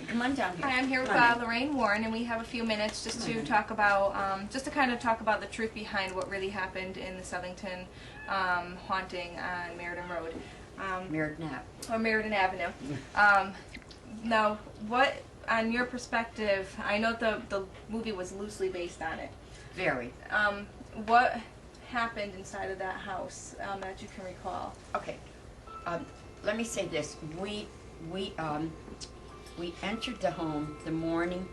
Come on down here. Hi, I'm here with Lorraine Warren, and we have a few minutes just to talk about, just to kind of talk about the truth behind what really happened in the Southington haunting on Meriden Road. Meriden Ave. Or Meriden Avenue. Now, what, on your perspective, I know the movie was loosely based on it. Very. What happened inside of that house that you can recall? Okay. Let me say this. We entered the home the morning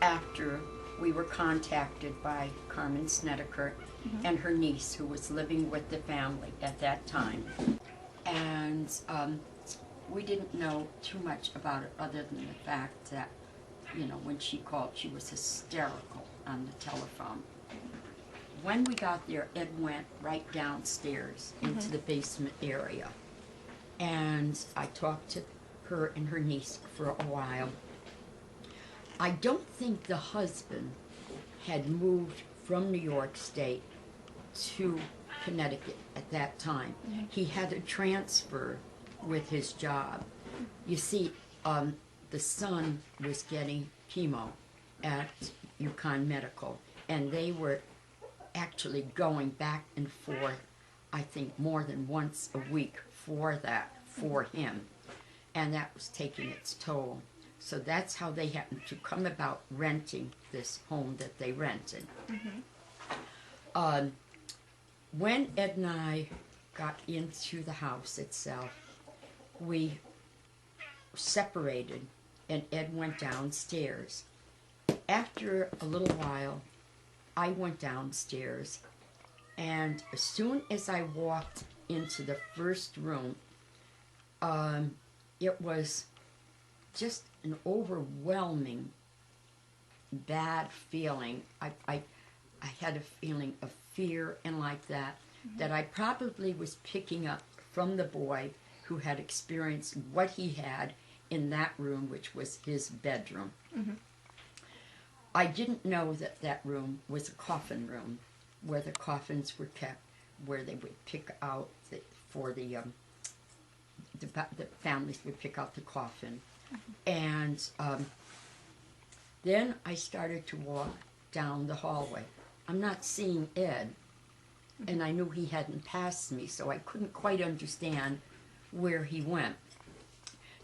after we were contacted by Carmen Snedeker and her niece, who was living with the family at that time. And we didn't know too much about it other than the fact that, you know, when she called, she was hysterical on the telephone. When we got there, Ed went right downstairs into the basement area. And I talked to her and her niece for a while. I don't think the husband had moved from New York State to Connecticut at that time. He had a transfer with his job. You see, the son was getting chemo at UConn Medical, and they were actually going back and forth, I think, more than once a week for that, for him. And that was taking its toll. So that's how they happened to come about renting this home that they rented. When Ed and I got into the house itself, we separated and Ed went downstairs. After a little while, I went downstairs, and as soon as I walked into the first room, it was just an overwhelming bad feeling. I had a feeling of fear and like that, that I probably was picking up from the boy who had experienced what he had in that room, which was his bedroom. I didn't know that that room was a coffin room, where the coffins were kept, where they would pick out the families would pick out the coffin. And then I started to walk down the hallway. I'm not seeing Ed, and I knew he hadn't passed me, so I couldn't quite understand where he went.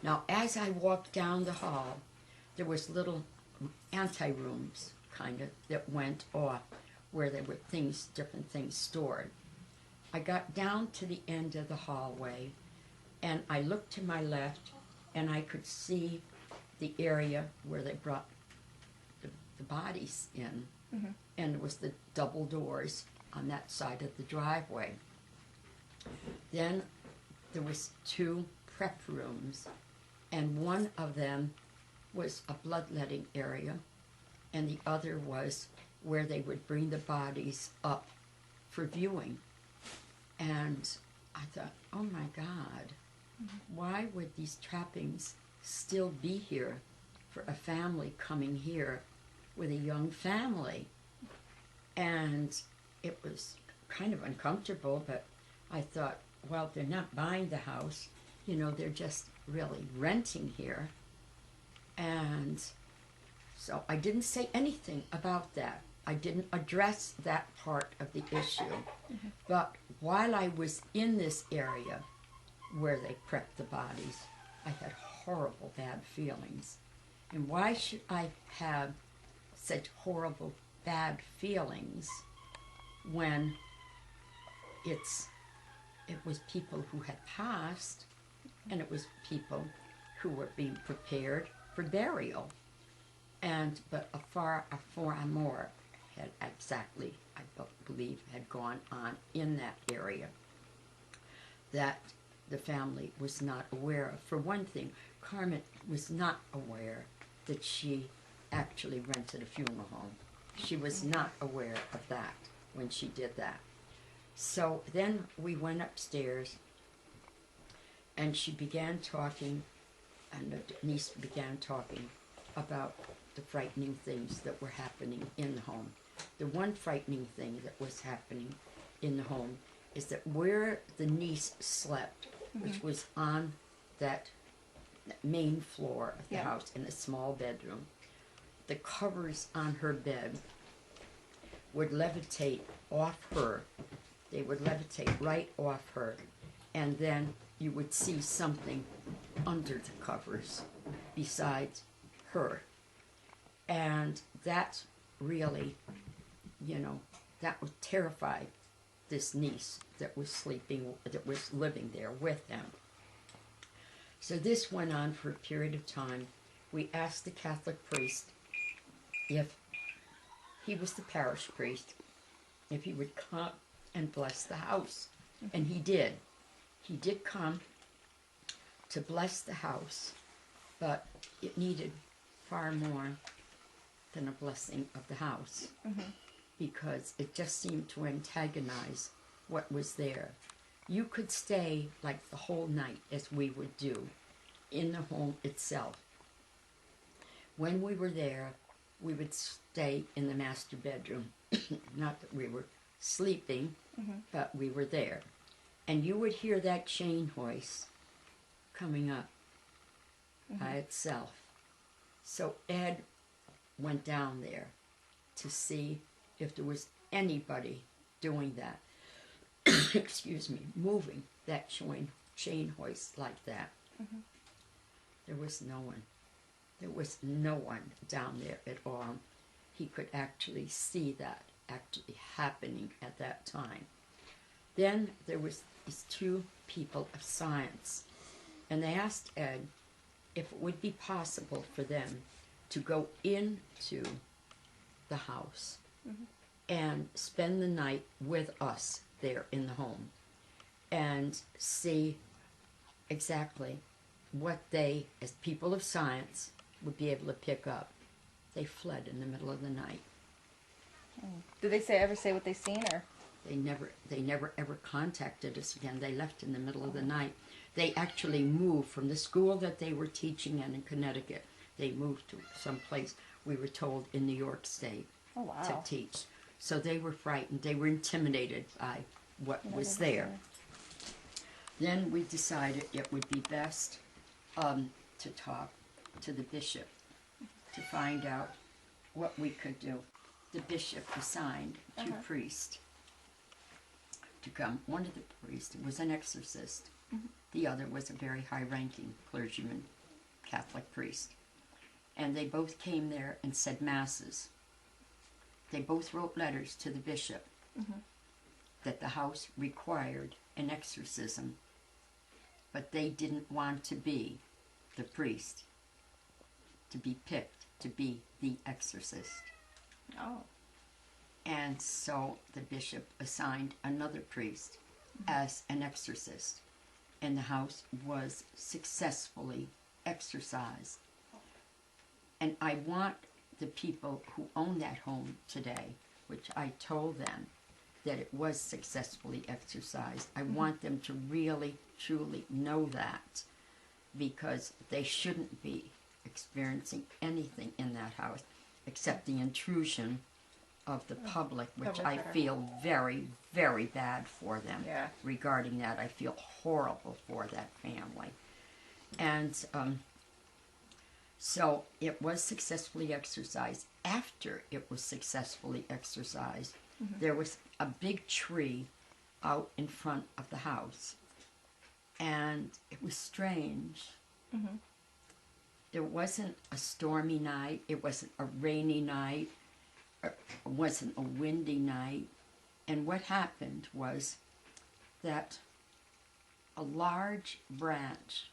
Now, as I walked down the hall, there was little anti-rooms, kind of, that went off, where there were things, different things stored. I got down to the end of the hallway, and I looked to my left, and I could see the area where they brought the bodies in, and it was the double doors on that side of the driveway. Then there was two prep rooms, and one of them was a bloodletting area, and the other was where they would bring the bodies up for viewing. And I thought, oh my God, why would these trappings still be here for a family coming here with a young family? And it was kind of uncomfortable, but I thought, well, they're not buying the house, you know, they're just really renting here. And so I didn't say anything about that. I didn't address that part of the issue. But while I was in this area where they prepped the bodies, I had horrible bad feelings. And why should I have such horrible bad feelings when it was people who had passed, and it was people who were being prepared for burial? But a far more had exactly, I believe, had gone on in that area that the family was not aware of. For one thing, Carmen was not aware that she actually rented a funeral home. She was not aware of that when she did that. So then we went upstairs, and she began talking, and the niece began talking about the frightening things that were happening in the home. The one frightening thing that was happening in the home is that where the niece slept, which was on that main floor of the Yeah. house in a small bedroom. The covers on her bed would levitate off her. They would levitate right off her. And then you would see something under the covers besides her. And that really, that would terrify this niece that was living there with them. So this went on for a period of time. We asked the Catholic priest if he was the parish priest, if he would come and bless the house. And he did. He did come to bless the house, but it needed far more than a blessing of the house, because it just seemed to antagonize what was there. You could stay like the whole night, as we would do, in the home itself. When we were there, we would stay in the master bedroom. Not that we were sleeping, but we were there. And you would hear that chain hoist coming up by itself. So Ed went down there to see if there was anybody doing that. Excuse me, moving that chain hoist like that. There was no one. There was no one down there at all. He could actually see that actually happening at that time. Then there was these two people of science, and they asked Ed if it would be possible for them to go into the house and spend the night with us there in the home and see exactly what they, as people of science, would be able to pick up. They fled in the middle of the night. Did they ever say what they seen, or? They never ever contacted us again. They left in the middle of the night. They actually moved from the school that they were teaching in Connecticut. They moved to some place, we were told, in New York State to teach. So they were frightened. They were intimidated by what was there. Then we decided it would be best to talk to the bishop to find out what we could do. The bishop assigned two priests to come. One of the priests was an exorcist. The other was a very high-ranking clergyman, Catholic priest. And they both came there and said masses. They both wrote letters to the bishop that the house required an exorcism, but they didn't want to be the priest, to be picked to be the exorcist. Oh. And so the bishop assigned another priest as an exorcist, and the house was successfully exorcised. And I want the people who own that home today, which I told them that it was successfully exorcised, I want them to really, truly know that, because they shouldn't be experiencing anything in that house except the intrusion of the public, which I feel very, very bad for them regarding that. I feel horrible for that family. And so it was successfully exorcised. After it was successfully exorcised, there was a big tree out in front of the house. And it was strange. It wasn't a stormy night. It wasn't a rainy night. It wasn't a windy night. And what happened was that a large branch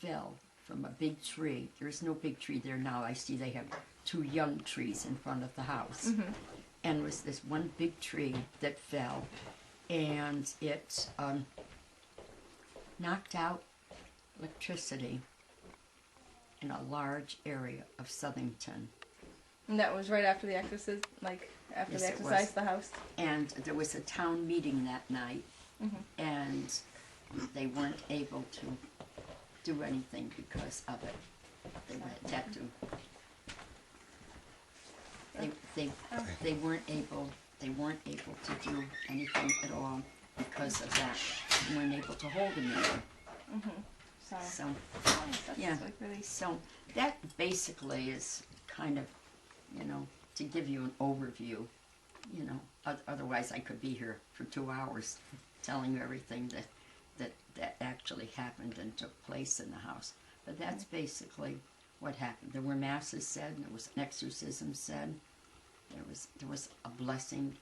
fell from a big tree. There's no big tree there now. I see they have two young trees in front of the house. And it was this one big tree that fell, and it knocked out electricity in a large area of Southington. And that was right after the exorcism, after Yes, they it exorcised was. the house? And there was a town meeting that night, and they weren't able to do anything because of it. They had to. They weren't able to do anything at all because of that. They weren't able to hold a meeting. So, So, that's yeah. like really. so that basically is kind of, to give you an overview, otherwise I could be here for 2 hours telling you everything that actually happened and took place in the house. But that's basically what happened. There were masses said, there was an exorcism said, there was a blessing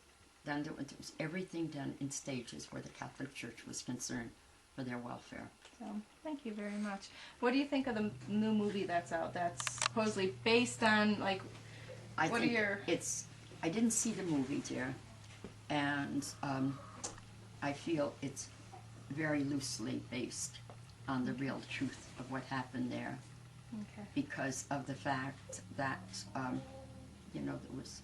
done. There was everything done in stages where the Catholic Church was concerned for their welfare. So, thank you very much. What do you think of the new movie that's out? That's supposedly based on like. I didn't see the movie, dear, and I feel it's very loosely based on the real truth of what happened there, Okay. because of the fact that there was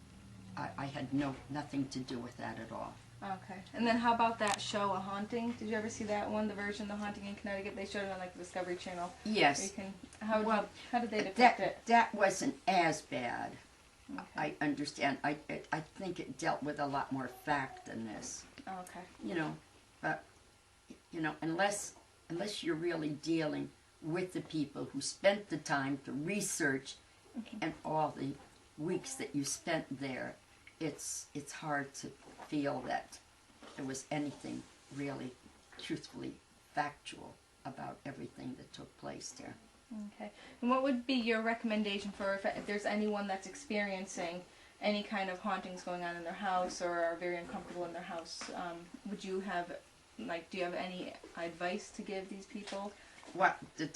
I had nothing to do with that at all. Okay. And then how about that show, A Haunting? Did you ever see that one, the version, The Haunting in Connecticut? They showed it on like the Discovery Channel. Yes. How did they depict it? That wasn't as bad. Okay. I understand. I think it dealt with a lot more fact than this. Okay. But unless you're really dealing with the people who spent the time to research and all the weeks that you spent there, it's hard to feel that there was anything really truthfully factual about everything that took place there. Okay. And what would be your recommendation for if there's anyone that's experiencing any kind of hauntings going on in their house or are very uncomfortable in their house? Do you have any advice to give these people?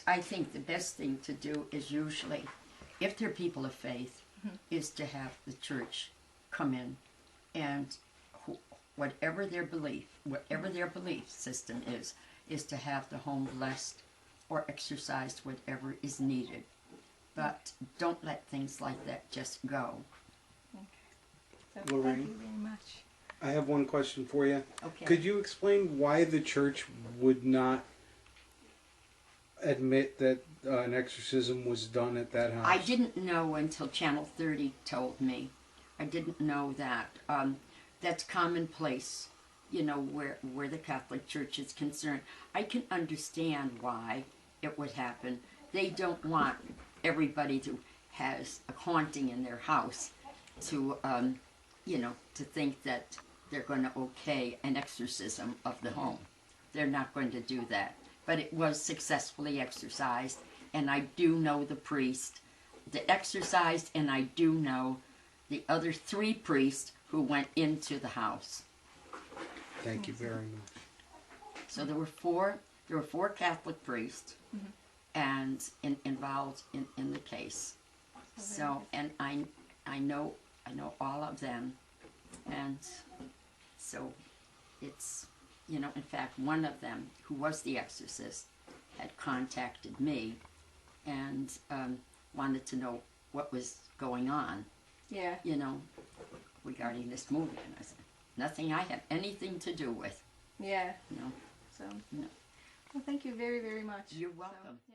I think the best thing to do is usually, if they're people of faith, is to have the church come in and whatever their belief system is to have the home blessed or exercised, whatever is needed. But don't let things like that just go. Okay. So Lorraine? thank you very much. I have one question for you. Okay. Could you explain why the church would not admit that an exorcism was done at that house? I didn't know until Channel 30 told me. I didn't know that. That's commonplace, where the Catholic Church is concerned. I can understand why it would happen. They don't want everybody who has a haunting in their house to, to think that they're going to okay an exorcism of the home. They're not going to do that. But it was successfully exorcised, and I do know the priest that exorcised, and I do know the other 3 priests who went into the house. Thank you very much. So there were 4 Catholic priests and involved in the case. So, and I know all of them, and so it's, in fact, one of them, who was the exorcist, had contacted me and wanted to know what was going on, Yeah. regarding this movie. And I said, nothing I have anything to do with. Yeah. No. So. No. Well, thank you very, very much. You're welcome. So, yeah.